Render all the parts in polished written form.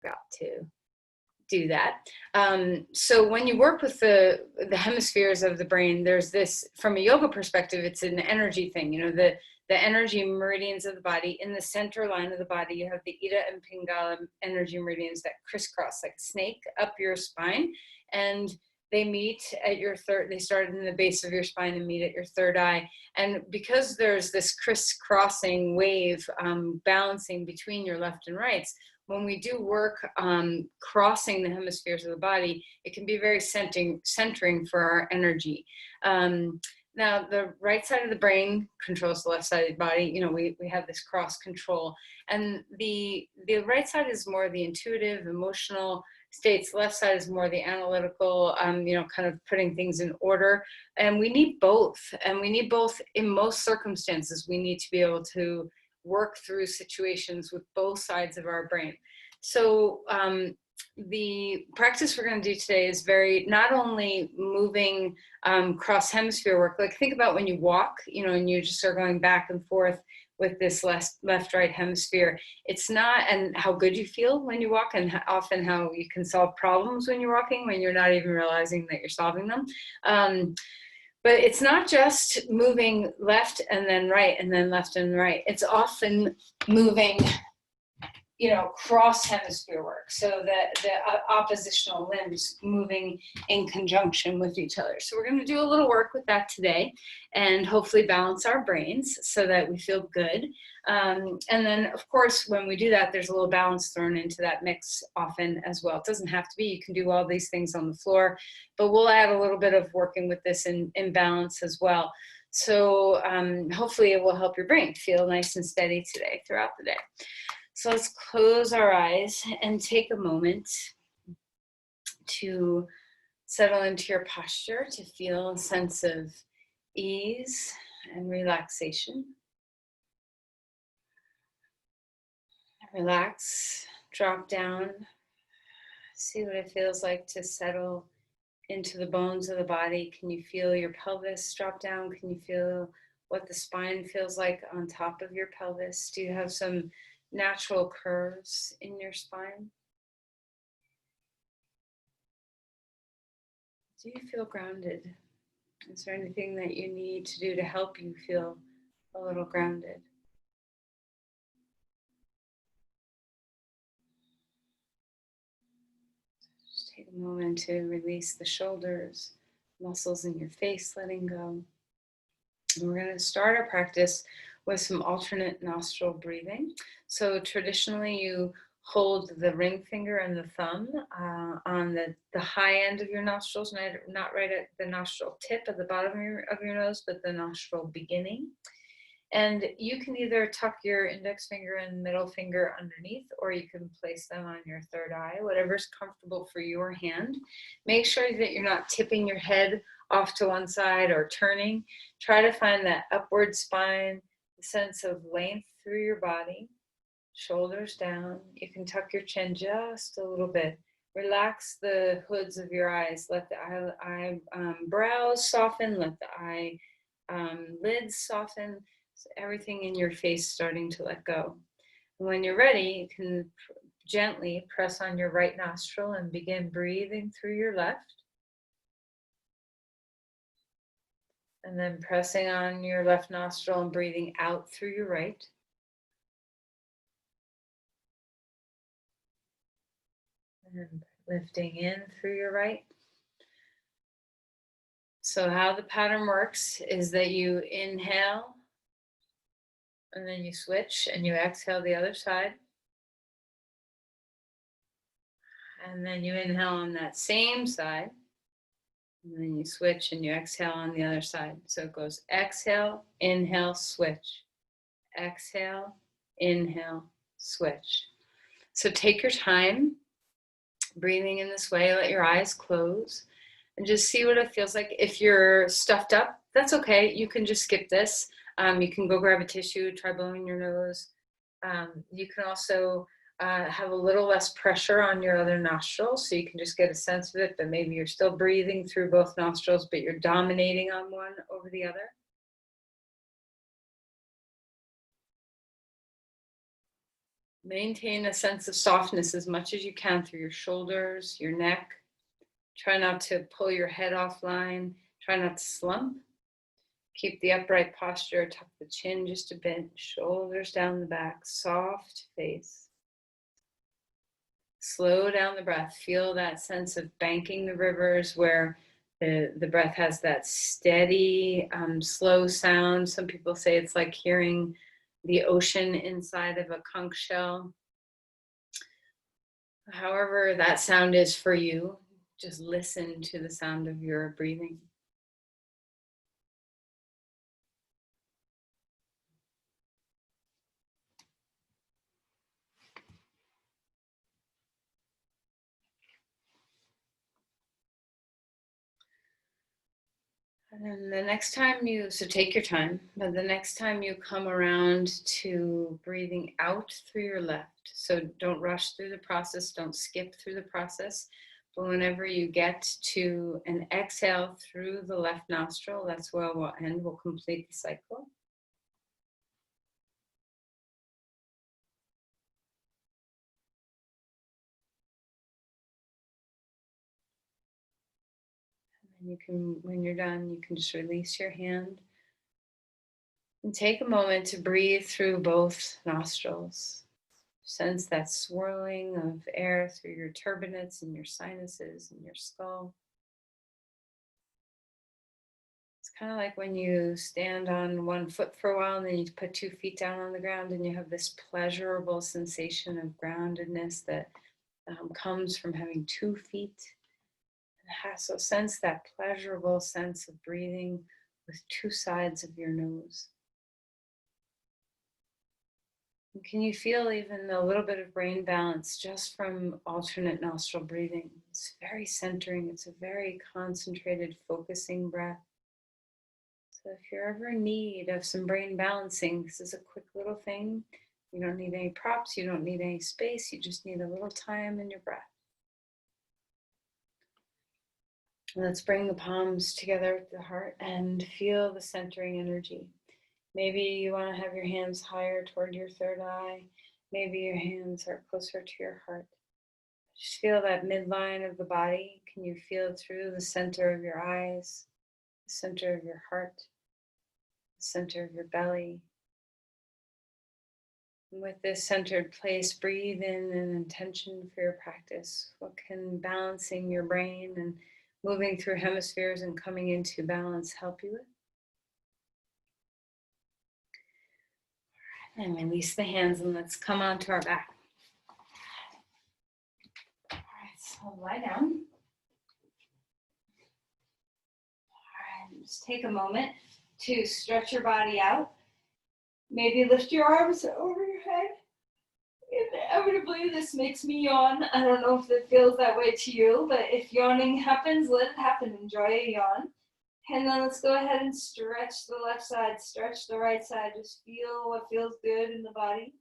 Forgot to do that. So when you work with the hemispheres of the brain, there's this, from a yoga perspective, it's an energy thing. You know, the energy meridians of the body. In the center line of the body, you have the Ida and Pingala energy meridians that crisscross like a snake up your spine, and they meet at your they start in the base of your spine and meet at your third eye. And because there's this crisscrossing wave balancing between your left and rights, when we do work crossing the hemispheres of the body, it can be very centering for our energy. Now, the right side of the brain controls the left side of the body. You know, we have this cross control. And the right side is more the intuitive, emotional states. The left side is more the analytical, you know, kind of putting things in order. And we need both. And we need both in most circumstances. We need to be able to work through situations with both sides of our brain. So the practice we're going to do today is very, not only moving cross hemisphere work, like think about when you walk, you know, and you just are going back and forth with this left right hemisphere. It's not, and how good you feel when you walk, and often how you can solve problems when you're walking, when you're not even realizing that you're solving them. But it's not just moving left and then right and then left and right. It's often moving, you know, cross hemisphere work. So the oppositional limbs moving in conjunction with each other. So we're going to do a little work with that today and hopefully balance our brains so that we feel good. And then, of course, when we do that, there's a little balance thrown into that mix often as well. It doesn't have to be. You can do all these things on the floor, but we'll add a little bit of working with this in balance as well. So hopefully it will help your brain feel nice and steady today throughout the day. So let's close our eyes and take a moment to settle into your posture, to feel a sense of ease and relaxation. Relax, drop down, see what it feels like to settle into the bones of the body. Can you feel your pelvis drop down? Can you feel what the spine feels like on top of your pelvis? Do you have some natural curves in your spine? Do you feel grounded? Is there anything that you need to do to help you feel a little grounded? Just take a moment to release the shoulders, muscles in your face letting go. And we're going to start our practice with some alternate nostril breathing. So traditionally you hold the ring finger and the thumb on the high end of your nostrils, not right at the nostril tip at the bottom of your nose, but the nostril beginning. And you can either tuck your index finger and middle finger underneath, or you can place them on your third eye, whatever's comfortable for your hand. Make sure that you're not tipping your head off to one side or turning. Try to find that upward spine, the sense of length through your body, shoulders down. You can tuck your chin just a little bit. Relax the hoods of your eyes. Let the eyebrows soften. Let the lids soften. So everything in your face starting to let go. And when you're ready, you can gently press on your right nostril and begin breathing through your left. And then pressing on your left nostril and breathing out through your right. And lifting in through your right. So how the pattern works is that you inhale, and then you switch and you exhale the other side. And then you inhale on that same side. And then you switch and you exhale on the other side. So it goes exhale, inhale, switch. Exhale, inhale, switch. So take your time breathing in this way. Let your eyes close and just see what it feels like. If you're stuffed up, that's okay. You can just skip this. You can go grab a tissue, try blowing your nose. You can also have a little less pressure on your other nostrils, so you can just get a sense of it, but maybe you're still breathing through both nostrils, but you're dominating on one over the other. Maintain a sense of softness as much as you can through your shoulders, your neck. Try not to pull your head offline. Try not to slump. Keep the upright posture, tuck the chin just a bit, shoulders down the back, soft face. Slow down the breath. Feel that sense of banking the rivers where the breath has that steady, slow sound. Some people say it's like hearing the ocean inside of a conch shell. However that sound is for you, just listen to the sound of your breathing. And then the next time so take your time, but the next time you come around to breathing out through your left, so don't rush through the process, don't skip through the process, but whenever you get to an exhale through the left nostril, that's where we'll end, we'll complete the cycle. And you can, when you're done, you can just release your hand and take a moment to breathe through both nostrils. Sense that swirling of air through your turbinates and your sinuses and your skull. It's kind of like when you stand on one foot for a while and then you put 2 feet down on the ground and you have this pleasurable sensation of groundedness that comes from having 2 feet. So sense that pleasurable sense of breathing with 2 sides of your nose. And can you feel even a little bit of brain balance just from alternate nostril breathing? It's very centering. It's a very concentrated, focusing breath. So if you're ever in need of some brain balancing, this is a quick little thing. You don't need any props. You don't need any space. You just need a little time in your breath. Let's bring the palms together at the heart and feel the centering energy. Maybe you want to have your hands higher toward your third eye. Maybe your hands are closer to your heart. Just feel that midline of the body. Can you feel through the center of your eyes, the center of your heart, the center of your belly? And with this centered place, breathe in an intention for your practice. What can balancing your brain and moving through hemispheres and coming into balance help you with? And release the hands and let's come onto our back. All right, so lie down. All right, just take a moment to stretch your body out. Maybe lift your arms over your head. Inevitably, this makes me yawn. I don't know if it feels that way to you, but if yawning happens, let it happen. Enjoy a yawn. And then let's go ahead and stretch the left side, stretch the right side. Just feel what feels good in the body.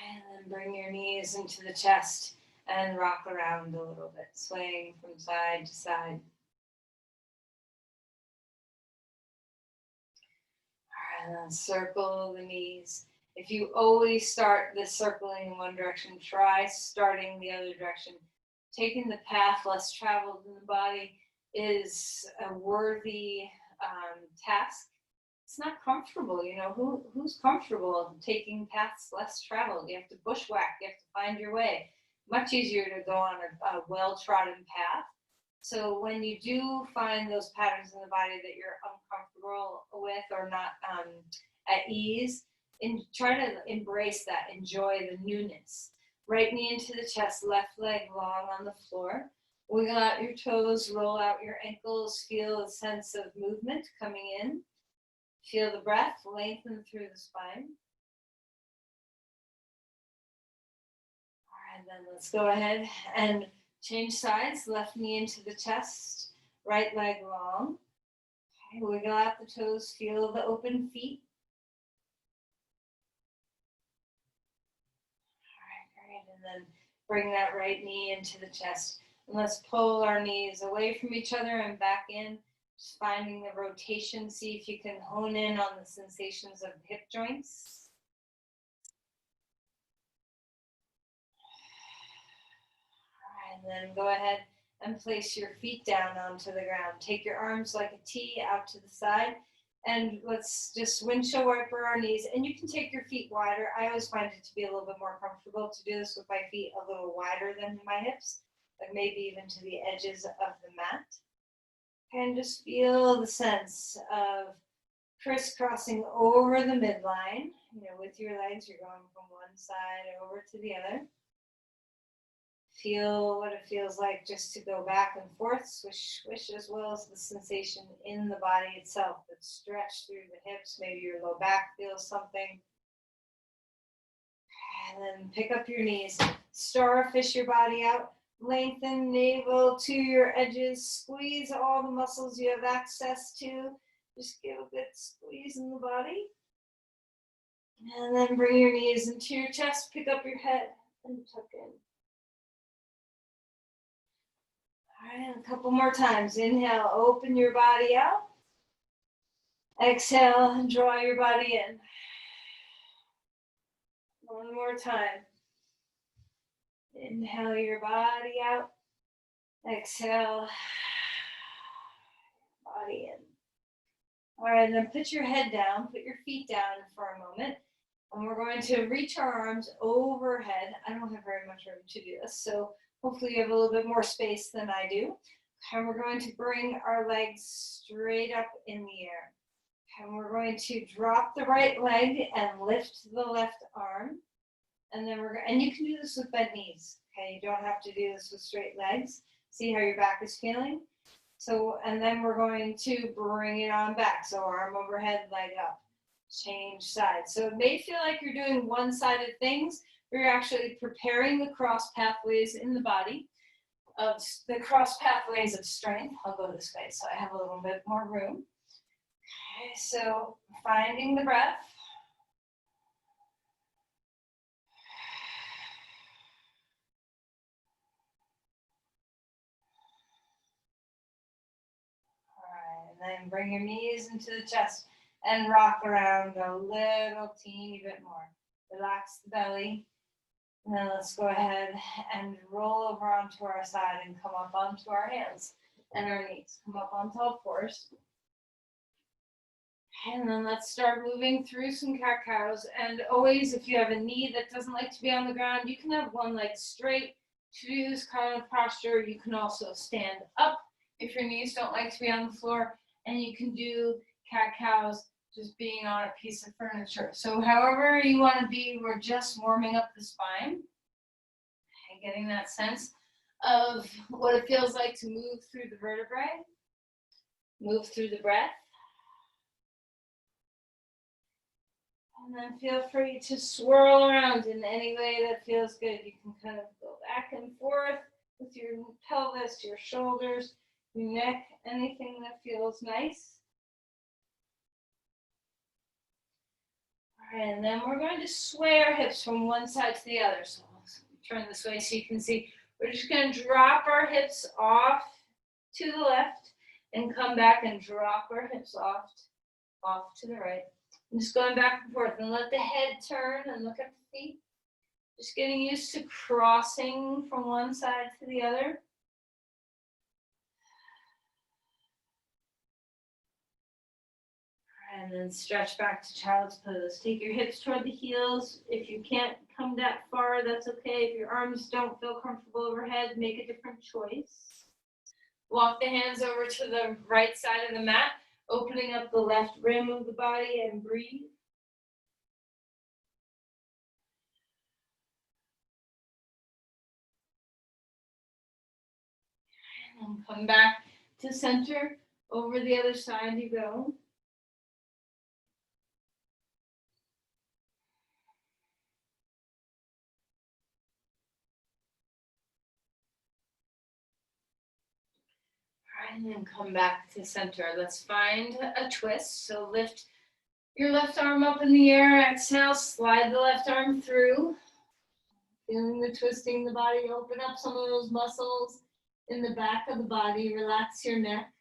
And then bring your knees into the chest and rock around a little bit, swaying from side to side. All right, and then circle the knees. If you always start this circling in one direction, try starting the other direction. Taking the path less traveled in the body is a worthy task. It's not comfortable, you know. Who's comfortable taking paths less traveled? You have to bushwhack. You have to find your way. Much easier to go on a well-trodden path. So when you do find those patterns in the body that you're uncomfortable with or not at ease, and try to embrace that. Enjoy the newness. Right knee into the chest, left leg long on the floor. Wiggle out your toes, roll out your ankles, feel a sense of movement coming in. Feel the breath lengthen through the spine. All right, then let's go ahead and change sides. Left knee into the chest, right leg long. Okay, wiggle out the toes, feel the open feet. All right, great. And then bring that right knee into the chest. And let's pull our knees away from each other and back in. Just finding the rotation. See if you can hone in on the sensations of hip joints. All right, and then go ahead and place your feet down onto the ground. Take your arms like a T out to the side. And let's just windshield wiper our knees. And you can take your feet wider. I always find it to be a little bit more comfortable to do this with my feet a little wider than my hips, like maybe even to the edges of the mat. And just feel the sense of crisscrossing over the midline. You know, with your legs, you're going from one side over to the other. Feel what it feels like just to go back and forth, swish, swish, as well as the sensation in the body itself that's stretched through the hips. Maybe your low back feels something. And then pick up your knees. Starfish your body out. Lengthen navel to your edges. Squeeze all the muscles you have access to. Just give a good squeeze in the body. And then bring your knees into your chest. Pick up your head and tuck in. All right, a couple more times. Inhale, open your body out. Exhale, and draw your body in. One more time. Inhale your body out. Exhale, body in. All right, then put your head down, put your feet down for a moment. And we're going to reach our arms overhead. I don't have very much room to do this, so hopefully you have a little bit more space than I do. And we're going to bring our legs straight up in the air. And we're going to drop the right leg and lift the left arm. And then and you can do this with bent knees. Okay, you don't have to do this with straight legs. See how your back is feeling? So, and then we're going to bring it on back. So arm overhead, leg up. Change sides. So it may feel like you're doing one-sided things, but you're actually preparing the cross pathways in the body, of the cross pathways of strength. I'll go this way so I have a little bit more room. Okay, so finding the breath. All right, and then bring your knees into the chest and rock around a little teeny bit more. Relax the belly. And then let's go ahead and roll over onto our side and come up onto our hands and our knees. Come up onto all fours. And then let's start moving through some cat-cows. And always, if you have a knee that doesn't like to be on the ground, you can have one leg straight. To do this kind of posture, you can also stand up if your knees don't like to be on the floor. And you can do cat-cows just being on a piece of furniture. So however you want to be, we're just warming up the spine and getting that sense of what it feels like to move through the vertebrae, move through the breath. And then feel free to swirl around in any way that feels good. You can kind of go back and forth with your pelvis, your shoulders, your neck, anything that feels nice. All right, and then we're going to sway our hips from one side to the other. So let's turn this way so you can see. We're just going to drop our hips off to the left and come back and drop our hips off to the right. I'm just going back and forth and let the head turn and look at the feet. Just getting used to crossing from one side to the other. And then stretch back to child's pose. Take your hips toward the heels. If you can't come that far, that's okay. If your arms don't feel comfortable overhead, make a different choice. Walk the hands over to the right side of the mat, opening up the left rim of the body and breathe. And come back to center. Over the other side you go. And then come back to center. Let's find a twist. So lift your left arm up in the air. Exhale, slide the left arm through. Feeling the twisting the body. Open up some of those muscles in the back of the body. Relax your neck.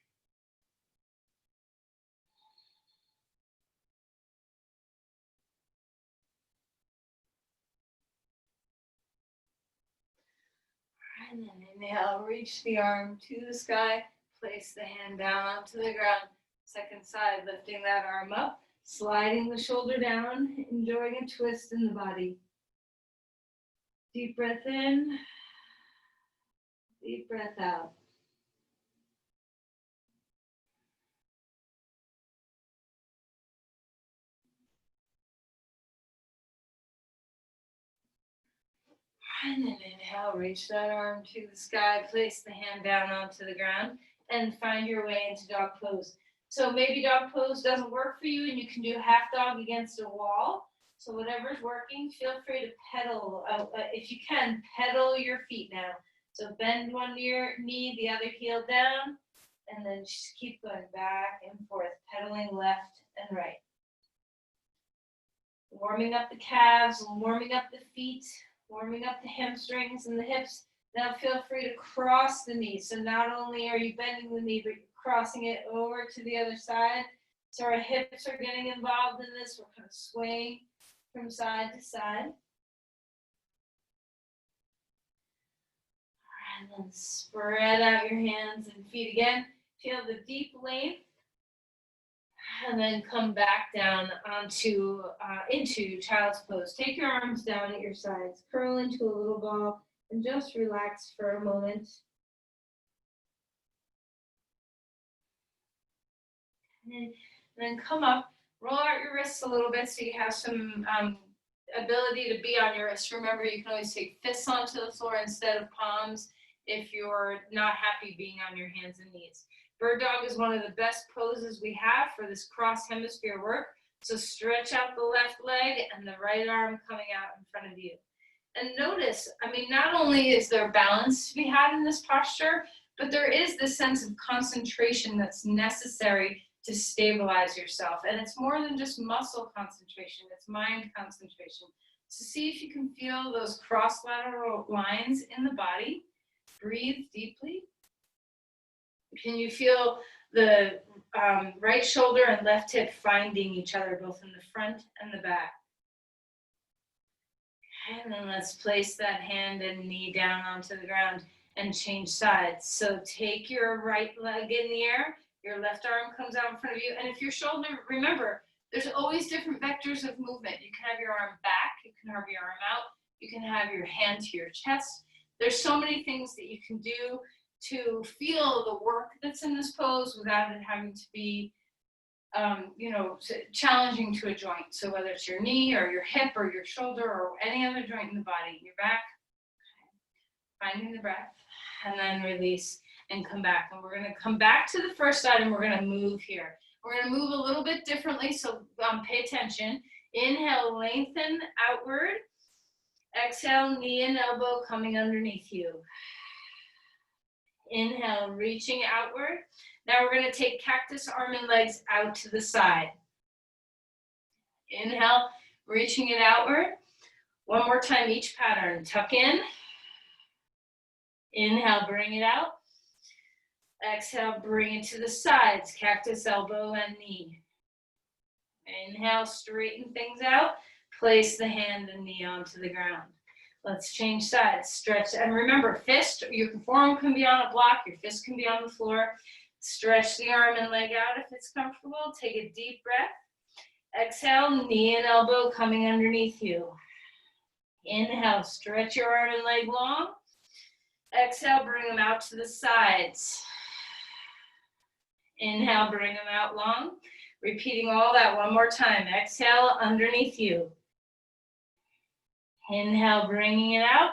And then inhale, reach the arm to the sky, place the hand down onto the ground. Second side, lifting that arm up, sliding the shoulder down, enjoying a twist in the body. Deep breath in, deep breath out. And then inhale, reach that arm to the sky, place the hand down onto the ground, and find your way into dog pose. So maybe dog pose doesn't work for you and you can do half dog against a wall. So whatever's working, feel free to pedal. If you can, pedal your feet now. So bend one knee, the other heel down, and then just keep going back and forth, pedaling left and right. Warming up the calves, warming up the feet, warming up the hamstrings and the hips. Now feel free to cross the knee. So not only are you bending the knee, but you're crossing it over to the other side. So our hips are getting involved in this. We're kind of swaying from side to side. And then spread out your hands and feet again. Feel the deep length. And then come back down onto into child's pose. Take your arms down at your sides, curl into a little ball, and just relax for a moment. And then come up, roll out your wrists a little bit so you have some ability to be on your wrists. Remember, you can always take fists onto the floor instead of palms if you're not happy being on your hands and knees. Bird dog is one of the best poses we have for this cross hemisphere work. So stretch out the left leg and the right arm coming out in front of you. And notice, I mean, not only is there balance to be had in this posture, but there is this sense of concentration that's necessary to stabilize yourself. And it's more than just muscle concentration, it's mind concentration. So see if you can feel those cross-lateral lines in the body. Breathe deeply. Can you feel the right shoulder and left hip finding each other, both in the front and the back? And then let's place that hand and knee down onto the ground and change sides. So take your right leg in the air, your left arm comes out in front of you. And if your shoulder, remember, there's always different vectors of movement. You can have your arm back, you can have your arm out, you can have your hand to your chest. There's so many things that you can do to feel the work that's in this pose without it having to be, challenging to a joint. So whether it's your knee or your hip or your shoulder or any other joint in the body, your back, finding the breath, and then release and come back. And we're going to come back to the first side and we're going to move here. We're going to move a little bit differently, so pay attention. Inhale, lengthen outward. Exhale, knee and elbow coming underneath you. Inhale, reaching outward. Now we're going to take cactus arm and legs out to the side. Inhale, reaching it outward. One more time each pattern. Tuck in. Inhale, bring it out. Exhale, bring it to the sides. Cactus, elbow, and knee. Inhale, straighten things out. Place the hand and knee onto the ground. Let's change sides. Stretch, and remember, fist, your forearm can be on a block, your fist can be on the floor. Stretch the arm and leg out if it's comfortable. Take a deep breath. Exhale, knee and elbow coming underneath you. Inhale, stretch your arm and leg long. Exhale, bring them out to the sides. Inhale, bring them out long. Repeating all that one more time. Exhale, underneath you. Inhale, bringing it out.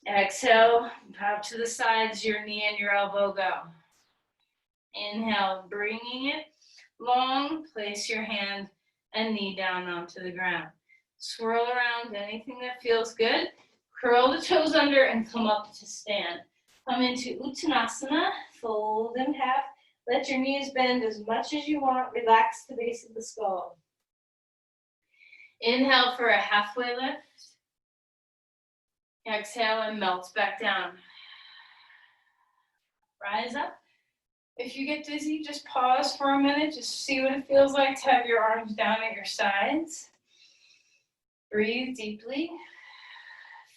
Exhale, out to the sides, your knee and your elbow go. Inhale, bringing it long. Place your hand and knee down onto the ground. Swirl around, anything that feels good. Curl the toes under and come up to stand. Come into Uttanasana, fold in half. Let your knees bend as much as you want. Relax the base of the skull. Inhale for a halfway lift. Exhale and melt back down. Rise up. If you get dizzy, just pause for a minute. Just see what it feels like to have your arms down at your sides. Breathe deeply.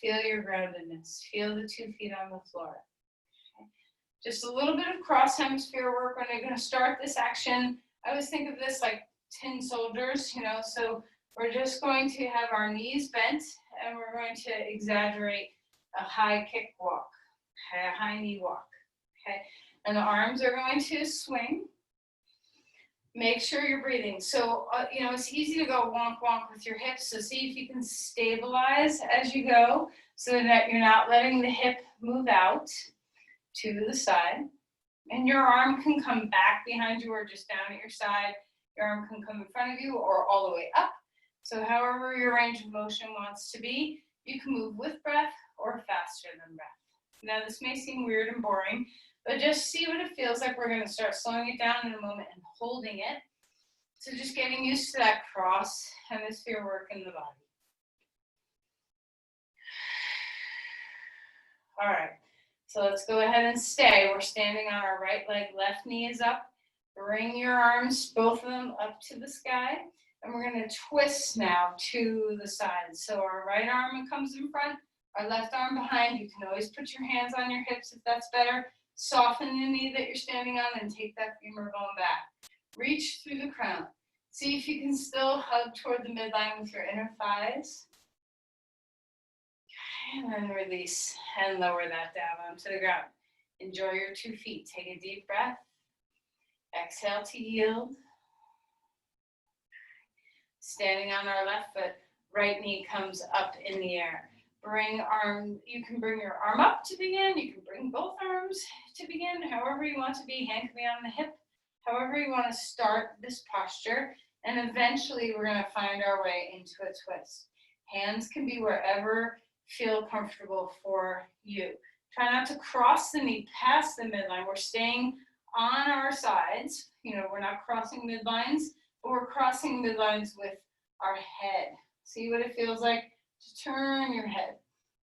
Feel your groundedness. Feel the 2 feet on the floor. Okay. Just a little bit of cross hemisphere work when you're going to start this action. I always think of this like tin soldiers, you know, so we're just going to have our knees bent and we're going to exaggerate a high kick walk, okay, a high knee walk, okay? And the arms are going to swing. Make sure you're breathing. So, you know, it's easy to go wonk, wonk with your hips. So see if you can stabilize as you go so that you're not letting the hip move out to the side. And your arm can come back behind you or just down at your side. Your arm can come in front of you or all the way up. So however your range of motion wants to be, you can move with breath or faster than breath. Now this may seem weird and boring, but just see what it feels like. We're going to start slowing it down in a moment and holding it. So just getting used to that cross hemisphere work in the body. All right, so let's go ahead and stay. We're standing on our right leg, left knee is up. Bring your arms, both of them, up to the sky. And we're going to twist now to the side. So our right arm comes in front, our left arm behind. You can always put your hands on your hips if that's better. Soften the knee that you're standing on and take that femur bone back. Reach through the crown. See if you can still hug toward the midline with your inner thighs. And then release and lower that down onto the ground. Enjoy your 2 feet. Take a deep breath. Exhale to yield. Standing on our left foot, right knee comes up in the air. You can bring your arm up to begin. You can bring both arms to begin. However you want to be. Hand can be on the hip. However you want to start this posture. And eventually we're going to find our way into a twist. Hands can be wherever feel comfortable for you. Try not to cross the knee past the midline. We're staying on our sides. You know, we're not crossing midlines, but we're crossing midlines with our head. See what it feels like to turn your head.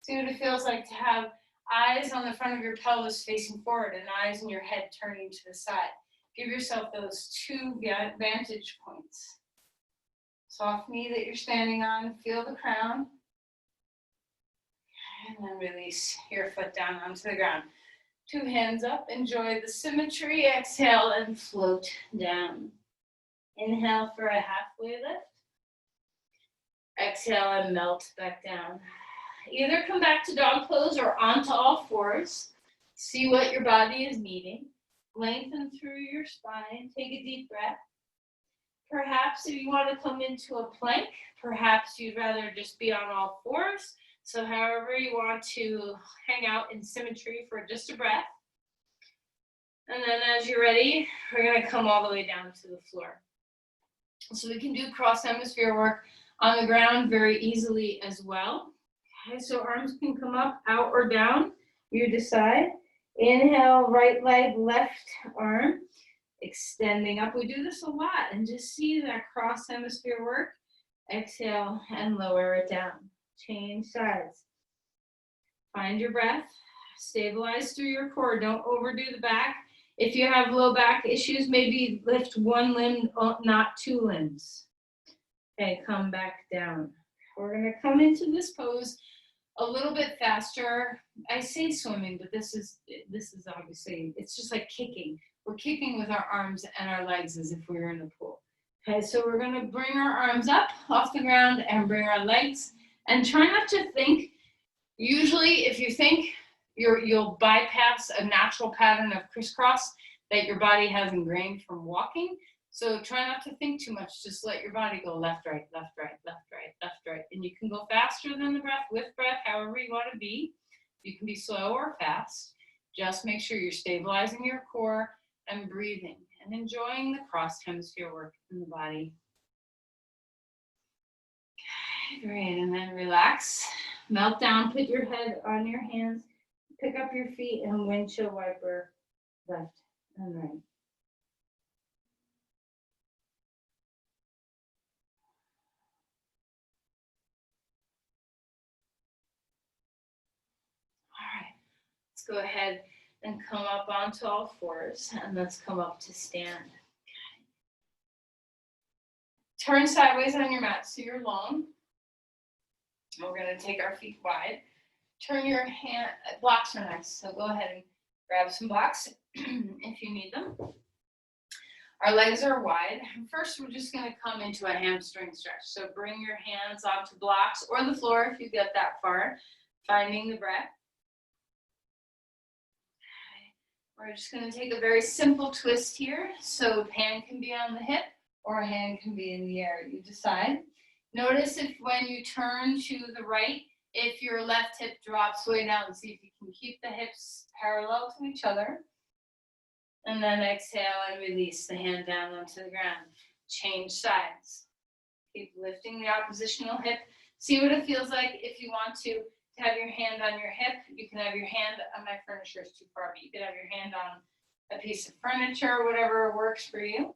See what it feels like to have eyes on the front of your pelvis facing forward and eyes in your head turning to the side. Give yourself those 2 vantage points. Soft knee that you're standing on, feel the crown. And then release your foot down onto the ground. 2 hands up, enjoy the symmetry. Exhale and float down. Inhale for a halfway lift. Exhale and melt back down. Either come back to dog pose or onto all fours. See what your body is needing. Lengthen through your spine. Take a deep breath. Perhaps if you want to come into a plank, perhaps you'd rather just be on all fours. So however you want to hang out in symmetry for just a breath. And then as you're ready, we're going to come all the way down to the floor. So we can do cross hemisphere work on the ground very easily as well. Okay, so arms can come up, out or down. You decide. Inhale, right leg, left arm. Extending up. We do this a lot and just see that cross hemisphere work. Exhale and lower it down. Change sides. Find your breath. Stabilize through your core. Don't overdo the back. If you have low back issues, maybe lift 1 limb, not 2 limbs. Okay, come back down. We're going to come into this pose a little bit faster. I say swimming, but this is obviously, it's just like kicking. We're kicking with our arms and our legs as if we were in the pool. Okay, so we're going to bring our arms up off the ground and bring our legs. And try not to think. Usually, if you think, you'll bypass a natural pattern of crisscross that your body has ingrained from walking. So try not to think too much. Just let your body go left, right, left, right, left, right, left, right. And you can go faster than the breath, with breath, however you want to be. You can be slow or fast. Just make sure you're stabilizing your core and breathing and enjoying the cross hemisphere work in the body. Great, and then relax. Melt down, put your head on your hands, pick up your feet and windshield wiper left and right. All right, let's go ahead and come up onto all fours and let's come up to stand. Okay. Turn sideways on your mat so you're long. We're going to take our feet wide. turn your hand, blocks are nice, so go ahead and grab some blocks if you need them. Our legs are wide. First, we're just going to come into a hamstring stretch. So bring your hands onto blocks or the floor if you get that far, finding the breath. Okay. We're just going to take a very simple twist here. So hand can be on the hip or a hand can be in the air. You decide. Notice if when you turn to the right, if your left hip drops way down, see if you can keep the hips parallel to each other. And then exhale and release the hand down onto the ground. Change sides. Keep lifting the oppositional hip. See what it feels like. If you want to have your hand on your hip, you can have your hand on my furniture is too far, but you can have your hand on a piece of furniture, whatever works for you.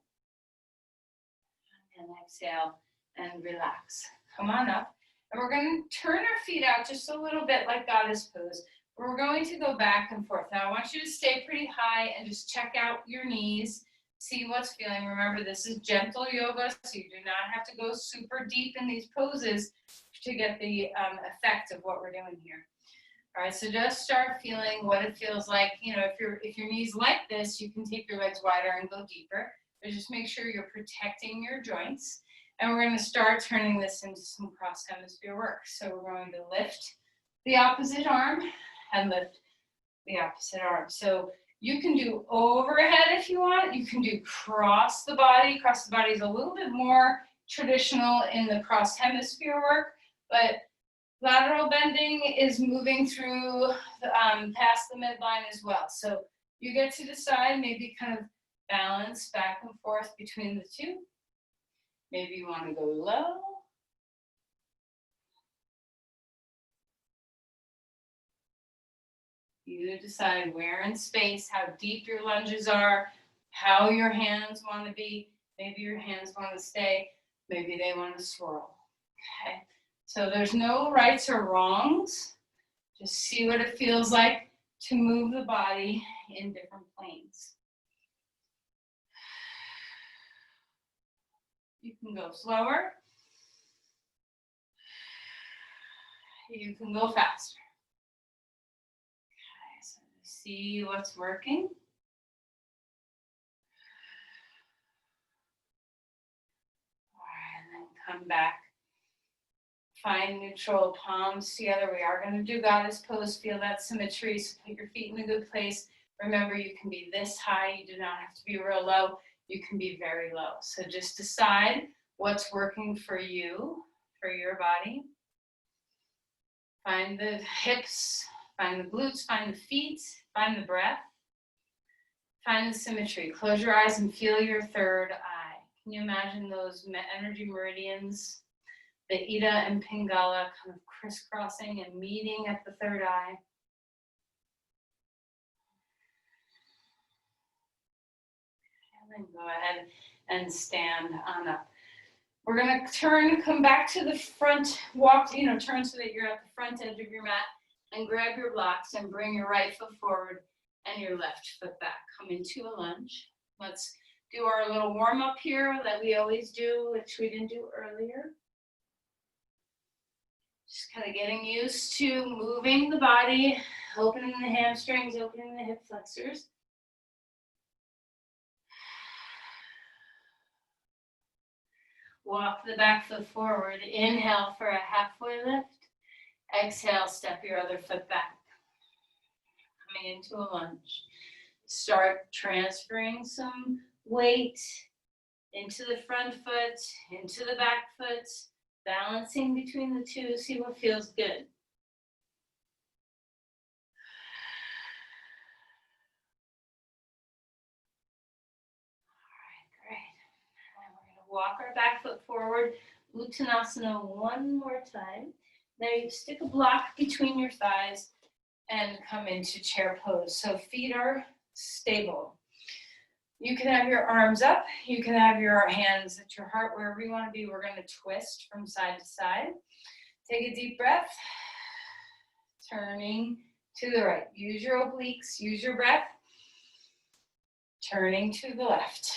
And exhale and relax. Come on up. And we're going to turn our feet out just a little bit like goddess pose. We're going to go back and forth. Now I want you to stay pretty high and just check out your knees, see what's feeling. Remember, this is gentle yoga, so you do not have to go super deep in these poses to get the effect of what we're doing here. All right, so just start feeling what it feels like. You know, if your knees like this, you can take your legs wider and go deeper, but just make sure you're protecting your joints. And we're going to start turning this into some cross hemisphere work. So we're going to lift the opposite arm and lift the opposite arm. So you can do overhead if you want. You can do cross the body. Cross the body is a little bit more traditional in the cross hemisphere work, but lateral bending is moving through the, past the midline as well. So you get to decide, maybe kind of balance back and forth between the two. Maybe you want to go low. You decide where in space, how deep your lunges are, how your hands want to be. Maybe your hands want to stay. Maybe they want to swirl. Okay. So there's no rights or wrongs. Just see what it feels like to move the body in different planes. You can go slower. You can go faster. Okay, so see what's working. All right, and then come back. Find neutral, palms together. We are going to do goddess pose. Feel that symmetry. So put your feet in a good place. Remember, you can be this high. You do not have to be real low. You can be very low. So just decide what's working for you, for your body. Find the hips, find the glutes, find the feet, find the breath. Find the symmetry. Close your eyes and feel your third eye. Can you imagine those energy meridians, the Ida and Pingala kind of crisscrossing and meeting at the third eye? And then go ahead and stand on up. We're going to turn, come back to the front, walk, turn so that you're at the front edge of your mat and grab your blocks and bring your right foot forward and your left foot back. Come into a lunge. Let's do our little warm up here that we always do, which we didn't do earlier. Just kind of getting used to moving the body, opening the hamstrings, opening the hip flexors. Walk the back foot forward. Inhale for a halfway lift. Exhale, step your other foot back. Coming into a lunge. Start transferring some weight into the front foot, into the back foot, balancing between the two. See what feels good. Walk our back foot forward, Uttanasana one more time. Now you stick a block between your thighs and come into chair pose. So feet are stable. You can have your arms up. You can have your hands at your heart, wherever you want to be. We're going to twist from side to side. Take a deep breath. Turning to the right. Use your obliques. Use your breath. Turning to the left.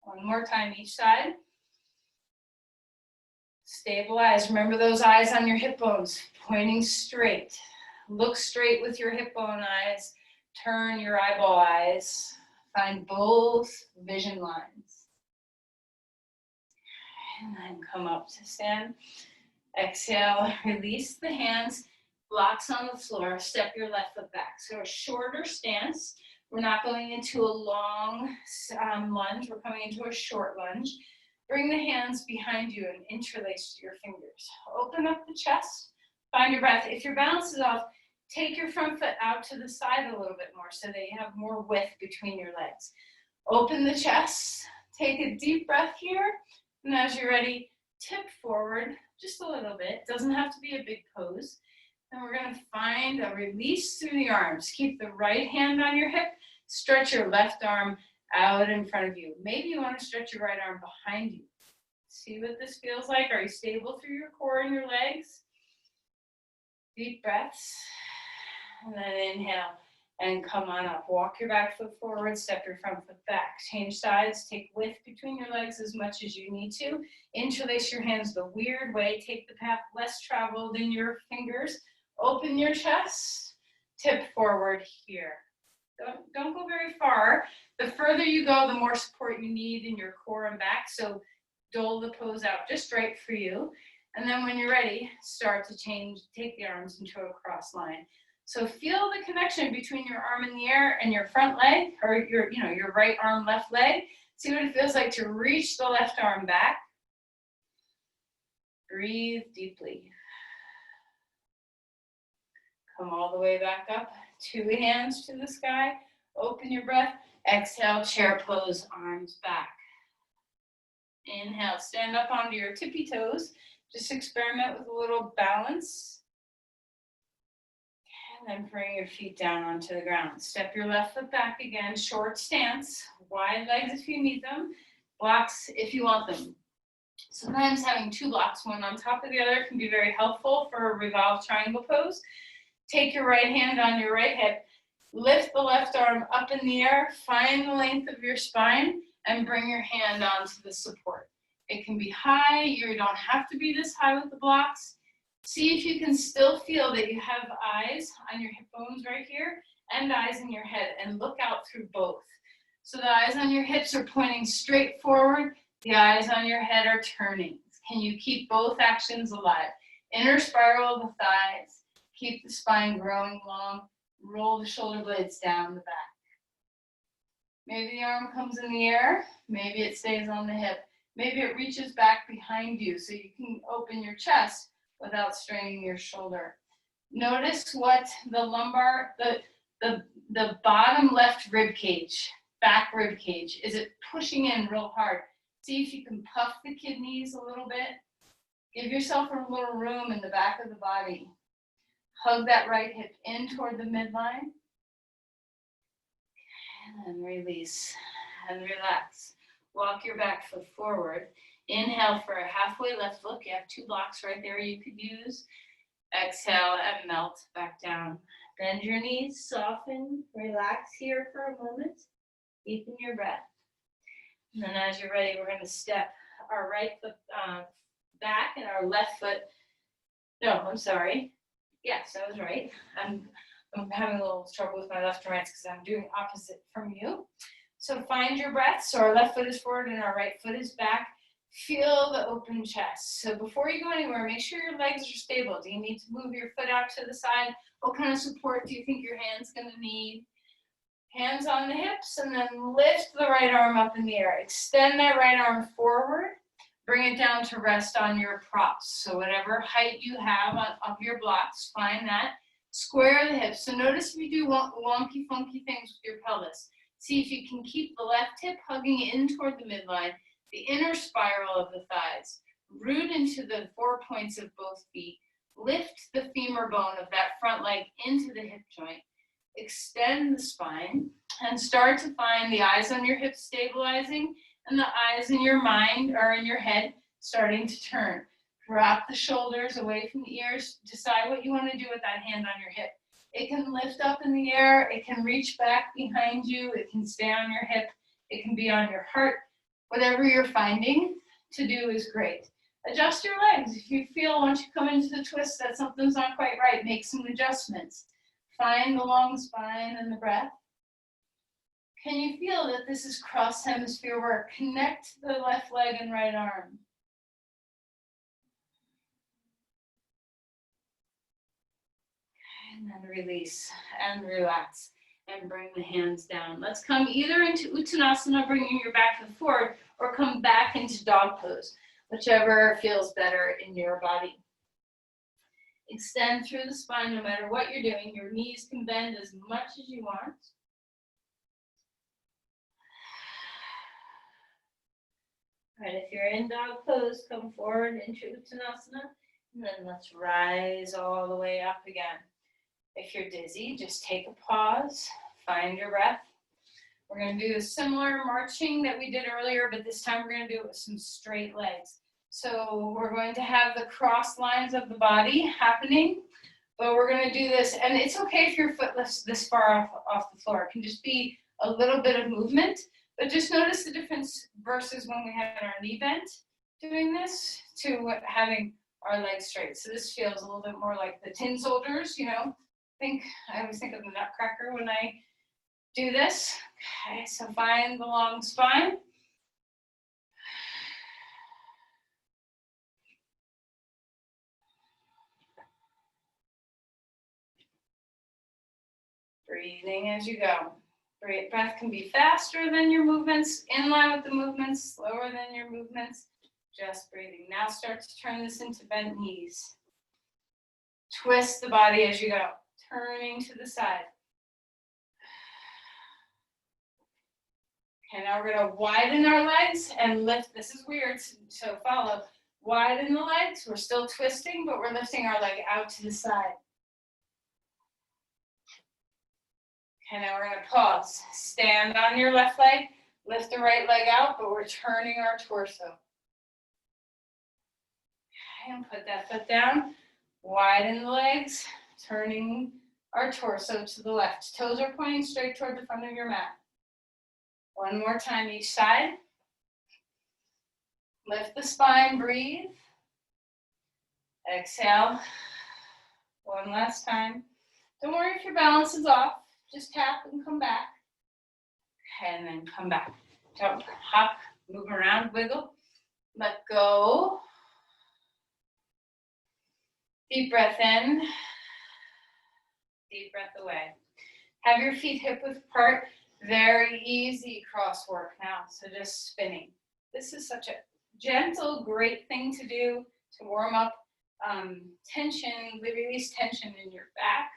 One more time each side. Stabilize. Remember those eyes on your hip bones, pointing straight. Look straight with your hip bone eyes. Turn your eyeball eyes. Find both vision lines. And then come up to stand. Exhale, release the hands, blocks on the floor, step your left foot back. So a shorter stance. We're not going into a long lunge, we're coming into a short lunge. Bring the hands behind you and interlace your fingers. Open up the chest, find your breath. If your balance is off, take your front foot out to the side a little bit more so that you have more width between your legs. Open the chest, take a deep breath here, and as you're ready, tip forward just a little bit. It doesn't have to be a big pose. And we're going to find a release through the arms. Keep the right hand on your hip, stretch your left arm out in front of you. Maybe you want to stretch your right arm behind you. See what this feels like. Are you stable through your core and your legs? Deep breaths. And then inhale and come on up. Walk your back foot forward, step your front foot back. Change sides, take width between your legs as much as you need to. Interlace your hands the weird way. Take the path less traveled in your fingers. Open your chest, tip forward here. Don't go very far. The further you go, the more support you need in your core and back. So dole the pose out just right for you. And then when you're ready, start to change, take the arms into a cross line. So feel the connection between your arm in the air and your front leg, or your right arm, left leg. See what it feels like to reach the left arm back. Breathe deeply. Come all the way back up, two hands to the sky. Open your breath. Exhale, chair pose, arms back. Inhale, stand up onto your tippy toes. Just experiment with a little balance. And then bring your feet down onto the ground. Step your left foot back again, short stance. Wide legs if you need them. Blocks if you want them. Sometimes having two blocks, one on top of the other, can be very helpful for a revolved triangle pose. Take your right hand on your right hip. Lift the left arm up in the air. Find the length of your spine and bring your hand onto the support. It can be high. You don't have to be this high with the blocks. See if you can still feel that you have eyes on your hip bones right here and eyes in your head, and look out through both. So the eyes on your hips are pointing straight forward. The eyes on your head are turning. Can you keep both actions alive? Inner spiral the thighs. Keep the spine growing long. Roll the shoulder blades down the back. Maybe the arm comes in the air. Maybe it stays on the hip. Maybe it reaches back behind you so you can open your chest without straining your shoulder. Notice what the lumbar, the bottom left rib cage, back rib cage, is it pushing in real hard? See if you can puff the kidneys a little bit. Give yourself a little room in the back of the body. Hug that right hip in toward the midline. And then release and relax. Walk your back foot forward. Inhale for a halfway left look. You have two blocks right there you could use. Exhale and melt back down. Bend your knees, soften, relax here for a moment. Deepen your breath. And then as you're ready, we're going to step our right foot back and our left foot. No, I'm sorry. Yes, I was right. I'm having a little trouble with my left and right because I'm doing opposite from you. So find your breath. So our left foot is forward and our right foot is back. Feel the open chest. So before you go anywhere, make sure your legs are stable. Do you need to move your foot out to the side? What kind of support do you think your hand's going to need? Hands on the hips, and then lift the right arm up in the air. Extend that right arm forward. Bring it down to rest on your props. So whatever height you have of your blocks, find that. Square the hips. So notice if you do wonky, funky things with your pelvis. See if you can keep the left hip hugging in toward the midline, the inner spiral of the thighs. Root into the 4 points of both feet. Lift the femur bone of that front leg into the hip joint. Extend the spine and start to find the eyes on your hips stabilizing and the eyes in your mind or in your head starting to turn. Drop the shoulders away from the ears. Decide what you want to do with that hand on your hip. It can lift up in the air. It can reach back behind you. It can stay on your hip. It can be on your heart. Whatever you're finding to do is great. Adjust your legs. If you feel once you come into the twist that something's not quite right, make some adjustments. Find the long spine and the breath. Can you feel that this is cross hemisphere work? Connect the left leg and right arm. And then release and relax and bring the hands down. Let's come either into Uttanasana, bringing your back foot forward, or come back into dog pose, whichever feels better in your body. Extend through the spine no matter what you're doing. Your knees can bend as much as you want. All right, if you're in dog pose, come forward into Uttanasana, and then let's rise all the way up again. If you're dizzy, just take a pause, find your breath. We're going to do a similar marching that we did earlier, but this time we're going to do it with some straight legs. So we're going to have the cross lines of the body happening, but we're going to do this, and it's okay if your foot lifts this far off the floor. It can just be a little bit of movement, but just notice the difference versus when we had our knee bent doing this to having our legs straight. So this feels a little bit more like the tin soldiers, you know. I always think of the Nutcracker when I do this. Okay, so find the long spine. Breathing as you go. Breath can be faster than your movements, in line with the movements, slower than your movements. Just breathing. Now start to turn this into bent knees. Twist the body as you go, turning to the side. Okay, now we're going to widen our legs and lift. This is weird, so follow. Widen the legs. We're still twisting, but we're lifting our leg out to the side. Okay, now we're going to pause. Stand on your left leg. Lift the right leg out, but we're turning our torso. Okay, and put that foot down. Widen the legs, turning our torso to the left. Toes are pointing straight toward the front of your mat. One more time each side. Lift the spine, breathe. Exhale. One last time. Don't worry if your balance is off. Just tap and come back. Okay, and then come back. Jump, hop, move around, wiggle. Let go. Deep breath in. Deep breath away. Have your feet hip width apart. Very easy cross work now, so just spinning. This is such a gentle, great thing to do to warm up tension, release tension in your back.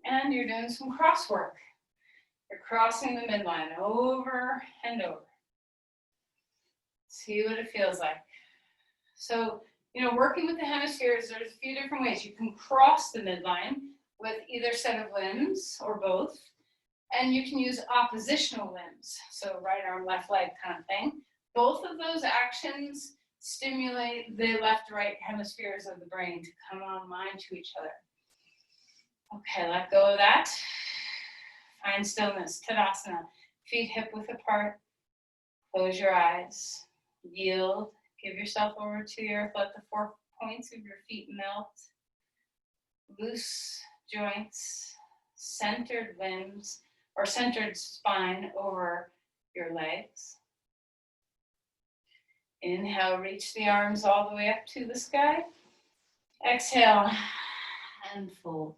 And you're doing some cross work. You're crossing the midline over and over. See what it feels like. So, working with the hemispheres, there's a few different ways. You can cross the midline with either set of limbs or both. And you can use oppositional limbs, so right arm, left leg kind of thing. Both of those actions stimulate the left-right hemispheres of the brain to come online to each other. Okay, let go of that. Find stillness, Tadasana. Feet hip width apart. Close your eyes. Yield. Give yourself over to the earth. Let the 4 points of your feet melt. Loose joints, centered limbs, or centered spine over your legs. Inhale, reach the arms all the way up to the sky. Exhale, and fold.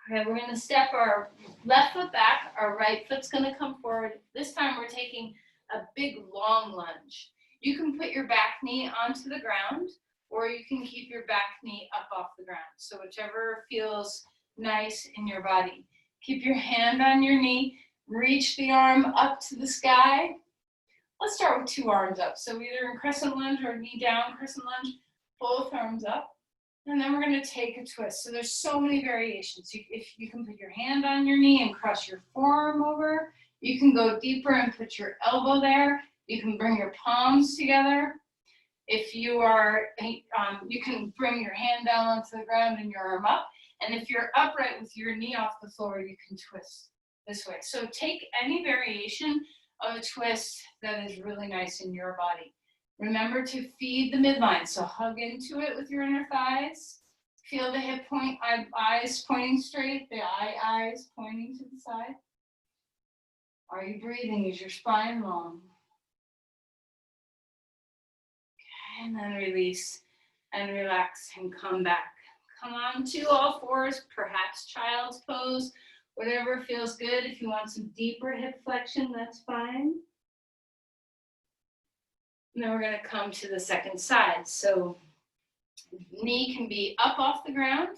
Okay, we're going to step our left foot back, our right foot's going to come forward. This time we're taking a big long lunge. You can put your back knee onto the ground, or you can keep your back knee up off the ground. So whichever feels nice in your body. Keep your hand on your knee, reach the arm up to the sky. Let's start with 2 arms up. So either in crescent lunge or knee down crescent lunge, both arms up. And then we're going to take a twist. So there's so many variations. If you can put your hand on your knee and cross your forearm over, you can go deeper and put your elbow there. You can bring your palms together. If you are, you can bring your hand down onto the ground and your arm up. And if you're upright with your knee off the floor, you can twist this way. So take any variation of a twist that is really nice in your body. Remember to feed the midline, so hug into it with your inner thighs. Feel the hip point, eyes pointing straight, the eyes pointing to the side. Are you breathing? Is your spine long? Okay, and then release and relax and come back. Come on to all fours, perhaps child's pose, whatever feels good. If you want some deeper hip flexion, that's fine. And then we're going to come to the second side. So knee can be up off the ground.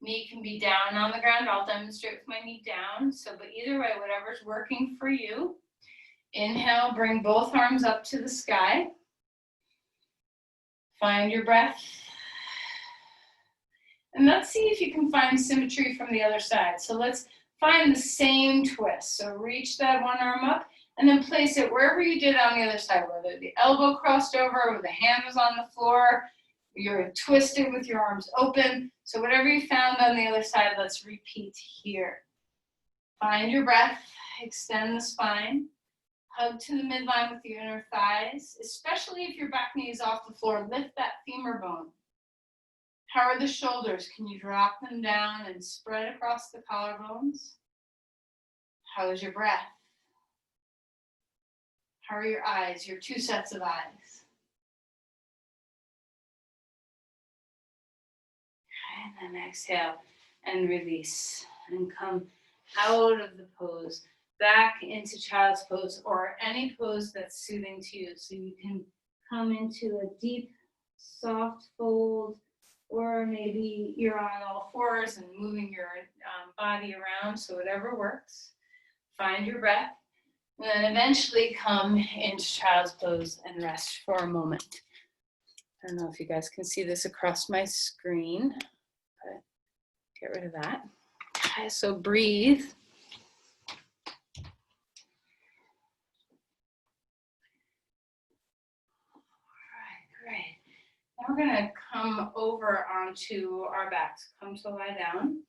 Knee can be down on the ground. I'll demonstrate with my knee down. So, but either way, whatever's working for you. Inhale, bring both arms up to the sky. Find your breath. And let's see if you can find symmetry from the other side. So let's find the same twist. So reach that one arm up and then place it wherever you did on the other side, whether the elbow crossed over or the hand was on the floor, you're twisted with your arms open. So whatever you found on the other side, let's repeat here. Find your breath, extend the spine, hug to the midline with your inner thighs, especially if your back knee is off the floor, lift that femur bone. How are the shoulders? Can you drop them down and spread across the collarbones? How is your breath? How are your eyes, your two sets of eyes? And then exhale and release and come out of the pose, back into child's pose or any pose that's soothing to you. So you can come into a deep, soft fold, or maybe you're on all fours and moving your body around, so whatever works. Find your breath, and then eventually come into child's pose and rest for a moment. I don't know if you guys can see this across my screen, but get rid of that. Okay, so breathe. All right, great. Now we're going to come over onto our backs. Come to lie down.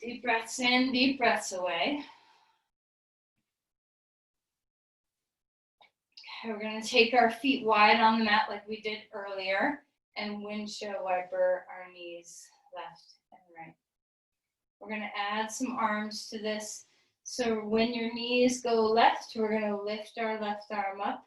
Deep breaths in, deep breaths away. Okay, we're going to take our feet wide on the mat like we did earlier and windshield wiper our knees left and right. We're going to add some arms to this. So when your knees go left, we're going to lift our left arm up.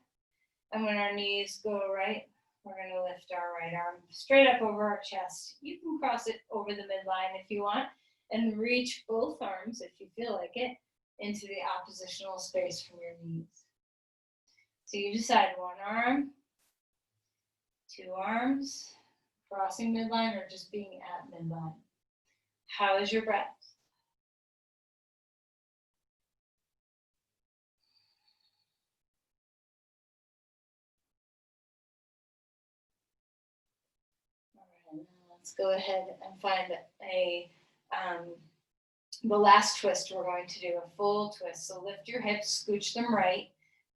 And when our knees go right, we're going to lift our right arm straight up over our chest. You can cross it over the midline if you want and reach both arms, if you feel like it, into the oppositional space from your knees. So you decide one arm, two arms, crossing midline, or just being at midline. How is your breath? Let's go ahead and find the last twist we're going to do, a full twist. So lift your hips, scooch them right,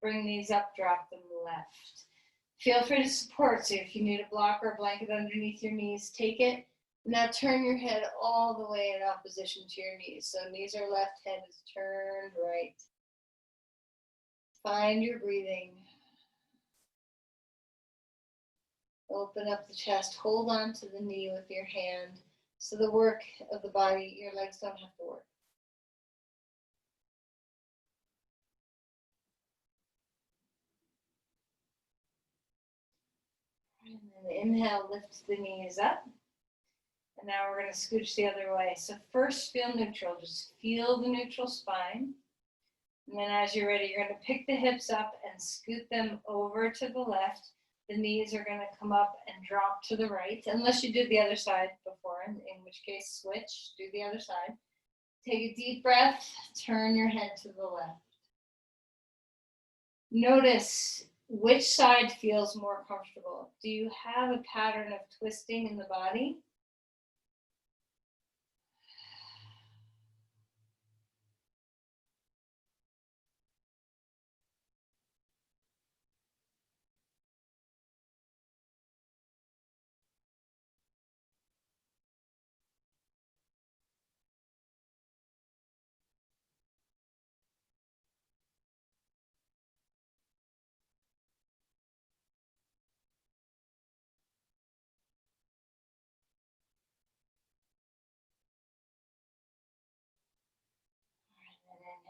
bring these up, drop them left. Feel free to support, so if you need a block or a blanket underneath your knees, take it. Now turn your head all the way in opposition to your knees. So knees are left, head is turned right. Find your breathing. Open up the chest, hold on to the knee with your hand. So the work of the body, your legs don't have to work. And then inhale, lift the knees up. And now we're going to scooch the other way. So first feel neutral, just feel the neutral spine. And then as you're ready, you're going to pick the hips up and scoot them over to the left. The knees are going to come up and drop to the right, unless you did the other side before, in which case switch, do the other side. Take a deep breath, turn your head to the left. Notice which side feels more comfortable. Do you have a pattern of twisting in the body?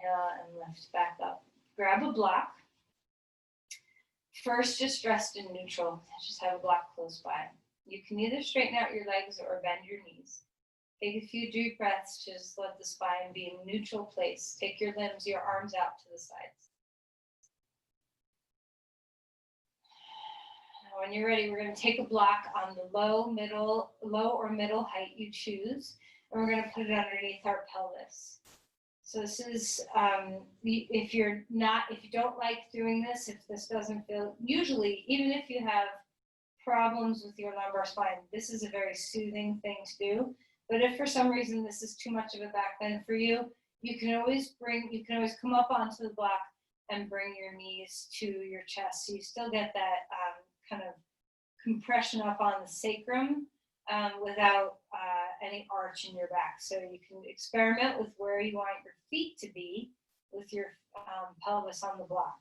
Inhale and lift back up. Grab a block. First, just rest in neutral. Just have a block close by. You can either straighten out your legs or bend your knees. Take a few deep breaths. Just let the spine be in neutral place. Take your limbs, your arms out to the sides. Now, when you're ready, we're going to take a block on the low or middle height you choose, and we're going to put it underneath our pelvis. So this is, if you don't like doing this, if this doesn't feel, usually, even if you have problems with your lumbar spine, this is a very soothing thing to do. But if for some reason this is too much of a back bend for you, you can always come up onto the block and bring your knees to your chest. So you still get that kind of compression up on the sacrum without any arch in your back. So you can experiment with where you want your feet to be with your pelvis on the block.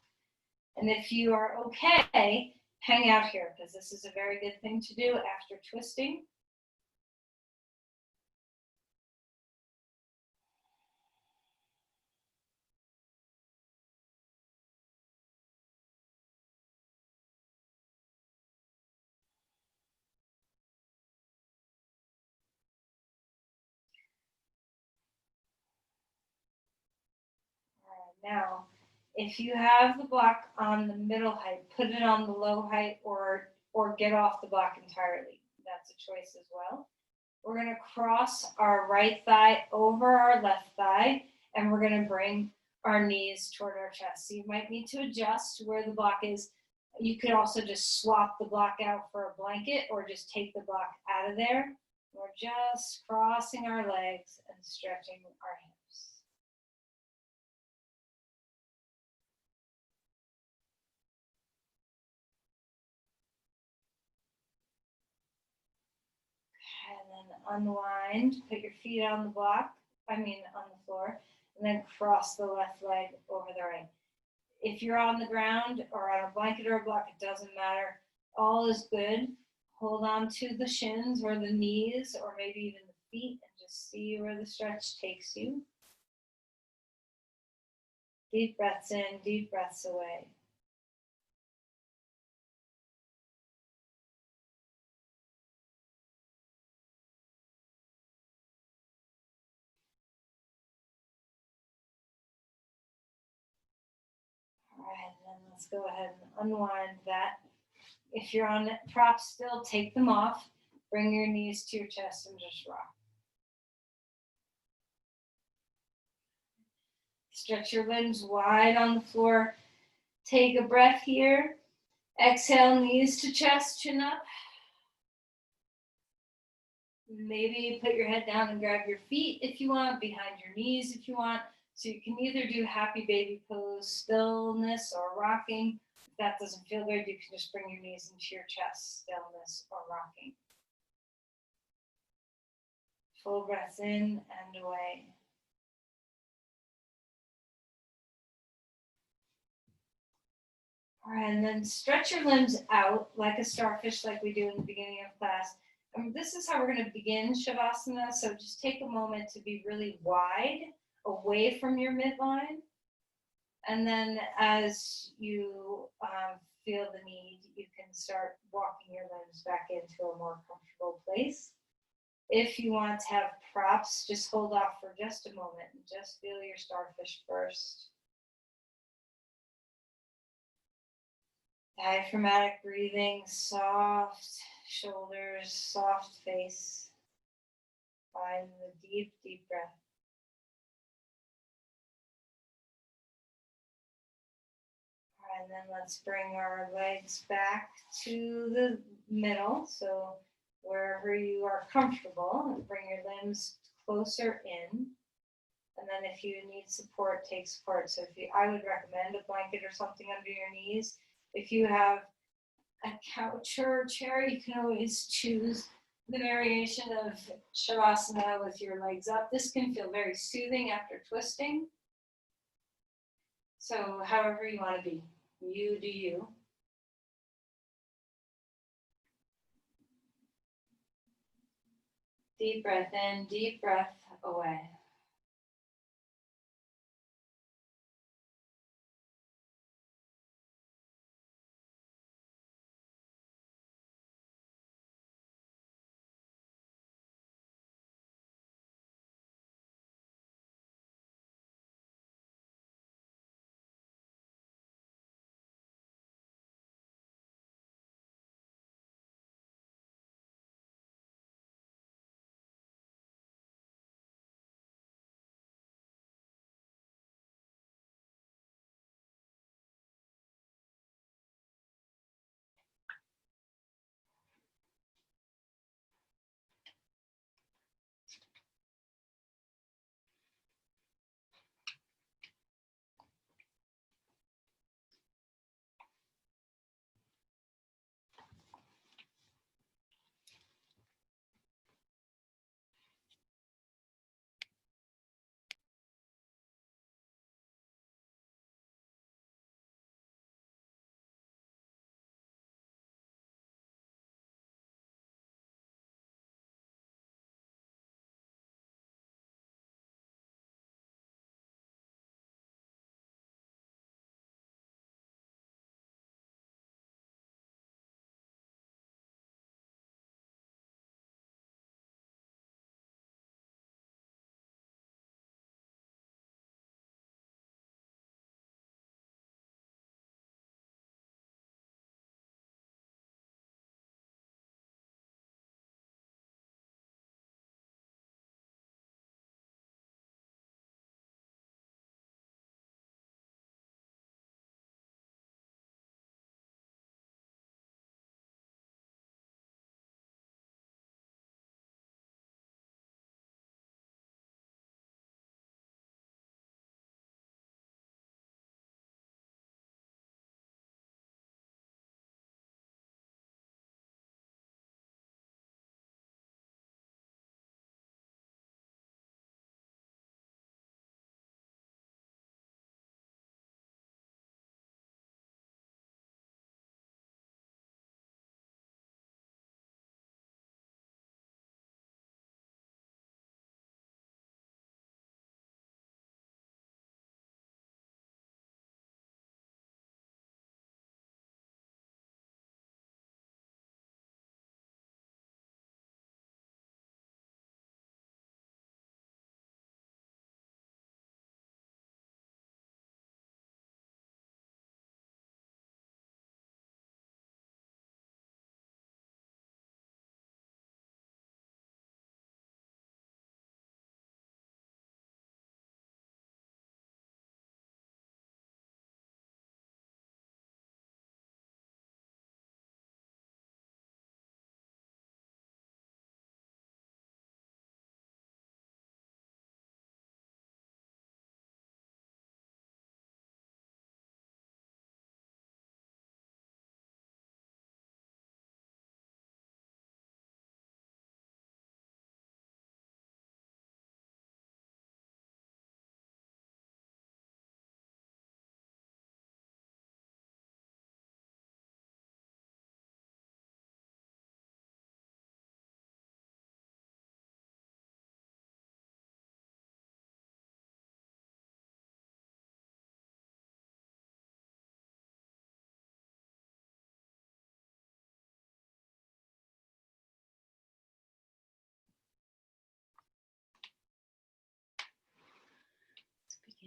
And if you are okay, hang out here, because this is a very good thing to do after twisting. Now, if you have the block on the middle height, put it on the low height or get off the block entirely. That's a choice as well. We're going to cross our right thigh over our left thigh, and we're going to bring our knees toward our chest. So you might need to adjust where the block is. You could also just swap the block out for a blanket or just take the block out of there. We're just crossing our legs and stretching our hips. And then unwind, put your feet on the on the floor, and then cross the left leg over the right. If you're on the ground or on a blanket or a block, it doesn't matter. All is good. Hold on to the shins or the knees or maybe even the feet and just see where the stretch takes you. Deep breaths in, deep breaths away. All right, then let's go ahead and unwind that. If you're on props still, take them off. Bring your knees to your chest and just rock. Stretch your limbs wide on the floor. Take a breath here. Exhale, knees to chest, chin up. Maybe put your head down and grab your feet if you want, behind your knees if you want. So you can either do happy baby pose, stillness, or rocking. If that doesn't feel good, you can just bring your knees into your chest, stillness, or rocking. Full breaths in and away. All right, and then stretch your limbs out like a starfish, like we do in the beginning of class. And this is how we're going to begin Shavasana. So just take a moment to be really wide, away from your midline. And then as you feel the need, you can start walking your limbs back into a more comfortable place. If you want to have props, just hold off for just a moment and just feel your starfish first. Diaphragmatic breathing, soft shoulders, soft face. Find the deep, deep breath. And then let's bring our legs back to the middle. So wherever you are comfortable, and bring your limbs closer in. And then if you need support, take support. So I would recommend a blanket or something under your knees. If you have a couch or a chair, you can always choose the variation of Shavasana with your legs up. This can feel very soothing after twisting. So however you want to be, you do you. Deep breath in, deep breath away.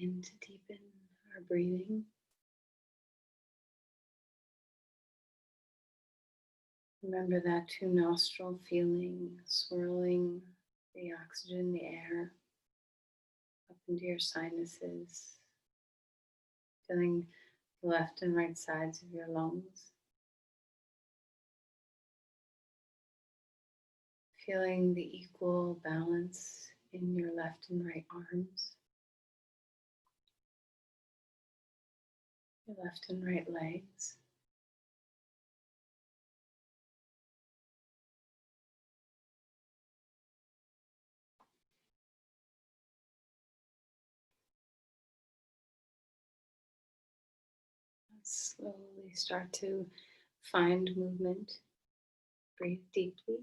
begin to deepen our breathing. Remember that two-nostril feeling, swirling the oxygen, the air, up into your sinuses, feeling the left and right sides of your lungs, feeling the equal balance in your left and right arms, your left and right legs. Slowly start to find movement. Breathe deeply.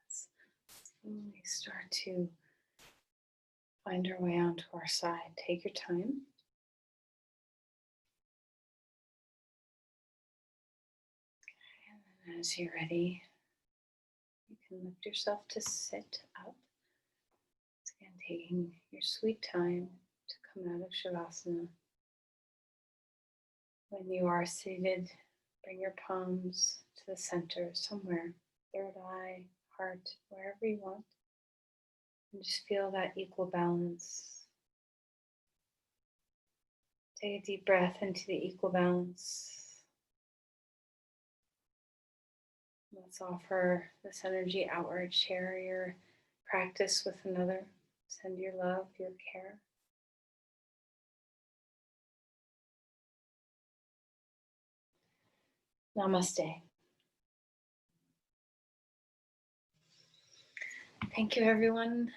Let's slowly start to find our way onto our side. Take your time. And as you're ready, you can lift yourself to sit up. Again, taking your sweet time to come out of Shavasana. When you are seated, bring your palms to the center, somewhere, third eye, heart, wherever you want. And just feel that equal balance. Take a deep breath into the equal balance. Let's offer this energy outward. Share your practice with another. Send your love, your care. Namaste. Thank you, everyone.